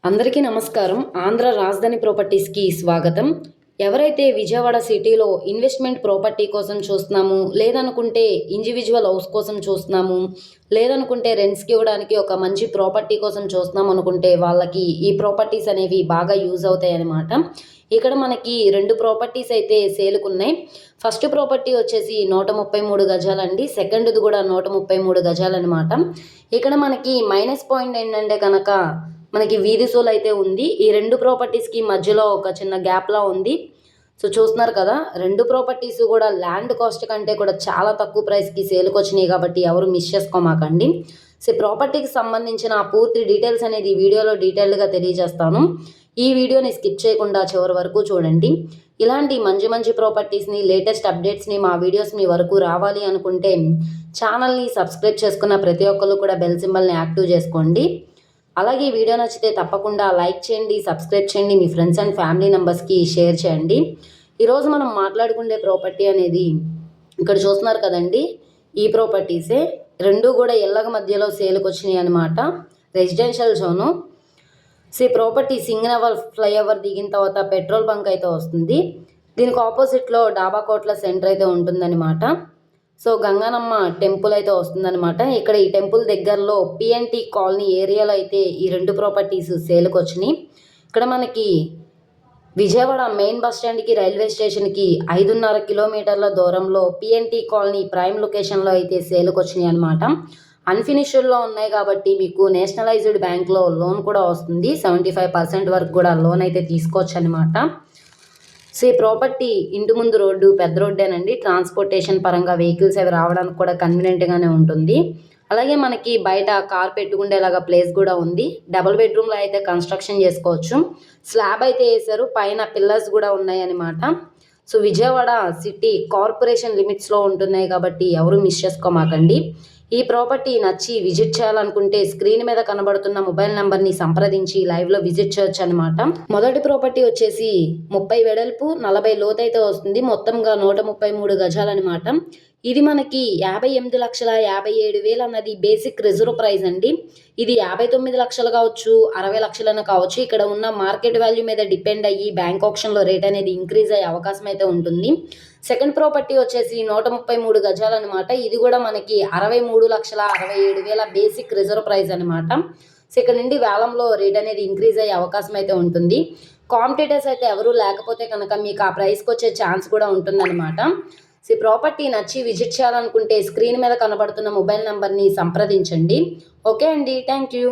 అందరికీ నమస్కారం. ఆంధ్ర రాజధాని ప్రాపర్టీస్‌కి స్వాగతం. ఎవరైతే విజయవాడ సిటీలో ఇన్వెస్ట్‌మెంట్ ప్రాపర్టీ కోసం చూస్తున్నాము, లేదనుకుంటే ఇండివిడ్యువల్ హౌస్ కోసం చూస్తున్నాము, లేదనుకుంటే రెంట్స్‌కి ఇవ్వడానికి ఒక మంచి ప్రాపర్టీ కోసం చూస్తున్నాం అనుకుంటే వాళ్ళకి ఈ ప్రాపర్టీస్ అనేవి బాగా యూజ్ అవుతాయన్నమాట. ఇక్కడ మనకి 2 ప్రాపర్టీస్ అయితే సేల్‌కున్నాయి. ఫస్ట్ ప్రాపర్టీ వచ్చేసి 133 గజాలండి. సెకండ్‌ది కూడా 133 గజాలన్నమాట. ఇక్కడ మనకి మైనస్ పాయింట్ ఏంటంటే కనుక మనకి వీధి సోల్ అయితే ఉంది. ఈ 2 ప్రాపర్టీస్‌కి మధ్యలో ఒక చిన్న గ్యాప్‌లా ఉంది. సో, చూస్తున్నారు కదా! 2 ప్రాపర్టీస్ కూడా ల్యాండ్ కాస్ట్ కంటే కూడా చాలా తక్కువ ప్రైస్‌కి సేల్‌కొచ్చినాయి కాబట్టి ఎవరు మిస్ చేసుకోమాకండి. సో, ప్రాపర్టీకి సంబంధించిన పూర్తి డీటెయిల్స్ అనేది ఈ వీడియోలో డీటెయిల్డ్‌గా తెలియజేస్తాను. ఈ వీడియోని స్కిప్ చేయకుండా చివరి వరకు చూడండి. ఇలాంటి మంచి మంచి ప్రాపర్టీస్‌ని, లేటెస్ట్ అప్డేట్స్‌ని మా వీడియోస్ మీ వరకు రావాలి అనుకుంటే ఛానల్‌ని సబ్స్క్రైబ్ చేసుకున్న ప్రతి ఒక్కళ్ళు కూడా బెల్ సింబల్‌ని యాక్టివ్ చేసుకోండి. అలాగే ఈ వీడియో నచ్చితే తప్పకుండా లైక్ చేయండి, సబ్స్క్రైబ్ చేయండి, మీ ఫ్రెండ్స్ అండ్ ఫ్యామిలీ మెంబర్స్కి షేర్ చేయండి. ఈరోజు మనం మాట్లాడుకునే ప్రాపర్టీ అనేది ఇక్కడ చూస్తున్నారు కదండి, ఈ ప్రాపర్టీసే 2 కూడా ఇళ్ళ మధ్యలో సేల్కి వచ్చినాయి అనమాట. Residential zone. సో, ఈ ప్రాపర్టీ సింగనవల్ ఫ్లైఓవర్ దిగిన తర్వాత పెట్రోల్ బంక్ అయితే వస్తుంది. దీనికి ఆపోజిట్లో డాబా కోట్ల సెంటర్ అయితే ఉంటుందన్నమాట. సో, గంగానమ్మ టెంపుల్ అయితే వస్తుందన్నమాట. ఇక్కడ ఈ టెంపుల్ దగ్గరలో పిఎన్టీ కాలనీ ఏరియాలో అయితే ఈ 2 ప్రాపర్టీస్ సేల్కి వచ్చినాయి. ఇక్కడ మనకి విజయవాడ మెయిన్ బస్ స్టాండ్కి, రైల్వే స్టేషన్కి 5.5 కిలోమీటర్ల దూరంలో పిఎన్టీ కాలనీ ప్రైమ్ లొకేషన్లో అయితే సేల్కి వచ్చినాయి అనమాట. అన్ఫినిష్డ్లో ఉన్నాయి కాబట్టి మీకు నేషనలైజ్డ్ బ్యాంక్లో లోన్ కూడా వస్తుంది. 75% వరకు కూడా లోన్ అయితే తీసుకోవచ్చు అనమాట. సో, ఈ ప్రాపర్టీ ఇంటి ముందు రోడ్డు పెద్ద రోడ్డేనండి. ట్రాన్స్పోర్టేషన్ పరంగా వెహికల్స్ అవి రావడానికి కూడా కన్వీనియంట్‌గానే ఉంటుంది. అలాగే మనకి బయట కార్ పెట్టుకునేలాగా ప్లేస్ కూడా ఉంది. డబుల్ బెడ్రూమ్‌లో అయితే కన్స్ట్రక్షన్ చేసుకోవచ్చు. స్లాబ్ అయితే వేశారు. పైన పిల్లర్స్ కూడా ఉన్నాయన్నమాట. సో, విజయవాడ సిటీ కార్పొరేషన్ లిమిట్స్‌లో ఉంటున్నాయి కాబట్టి ఎవరు మిస్ చేసుకోమాకండి. ఈ ప్రాపర్టీ నచ్చి విజిట్ చేయాలనుకుంటే స్క్రీన్ మీద కనబడుతున్న మొబైల్ నెంబర్ని సంప్రదించి లైవ్లో విజిట్ చేయొచ్చు అనమాట. మొదటి ప్రాపర్టీ వచ్చేసి 30 వెడల్పు 40 లోతైతే వస్తుంది. మొత్తంగా 133 గజాలన్నమాట. ఇది మనకి 58,57,000 అన్నది బేసిక్ రిజర్వ్ ప్రైస్ అండి. ఇది 59 లక్షలు కావచ్చు, 60 లక్షలైనా కావచ్చు. ఇక్కడ ఉన్న మార్కెట్ వాల్యూ మీద డిపెండ్ అయ్యి బ్యాంక్ ఆప్షన్లో రేట్ అనేది ఇంక్రీజ్ అయ్యే అవకాశం అయితే ఉంటుంది. సెకండ్ ప్రాపర్టీ వచ్చేసి 133 గజాలన్నమాట. ఇది కూడా మనకి 63,67,000 బేసిక్ రిజర్వ్ ప్రైస్ అనమాట. సో, ఇక్కడ నుండి వేలంలో రేట్ అనేది ఇంక్రీజ్ అయ్యే అవకాశం అయితే ఉంటుంది. కాంపిటేటర్స్ అయితే ఎవరు లేకపోతే కనుక మీకు ఆ ప్రైస్కి వచ్చే ఛాన్స్ కూడా ఉంటుందన్నమాట. సో, ప్రాపర్టీ నచ్చి విజిట్ చేయాలనుకుంటే స్క్రీన్ మీద కనబడుతున్న మొబైల్ నెంబర్ని సంప్రదించండి. ఓకే అండి, థ్యాంక్ యూ.